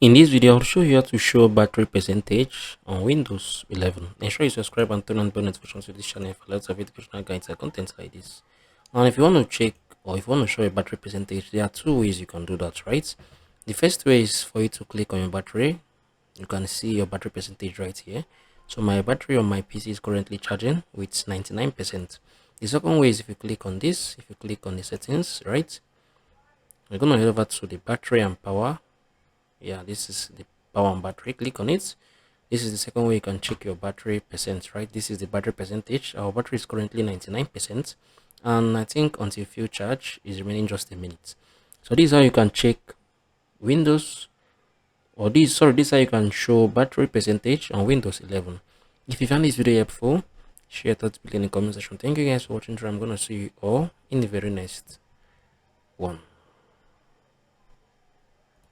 In this video, I'll show you how to show battery percentage on Windows 11. Ensure you subscribe and turn on bell notifications to this channel for lots of educational guides and content like this. And if you want to check or if you want to show a battery percentage, there are two ways you can do that, right? The first way is for you to click on your battery. You can see your battery percentage right here. So my battery on my PC is currently charging with 99%. The second way is if you click on this, if you click on the settings, right? We're going to head over to the battery and power. Yeah, this is the power and battery. Click on it. This is the second way you can check your battery percent, right? This is the battery percentage. Our battery is currently 99%, and I think until full charge is remaining just a minute. So this is how you can check Windows, or this is how you can show battery percentage on Windows 11. If you found this video helpful, share your thoughts below in the comment section. Thank you guys for watching. I'm gonna see you all in the very next one.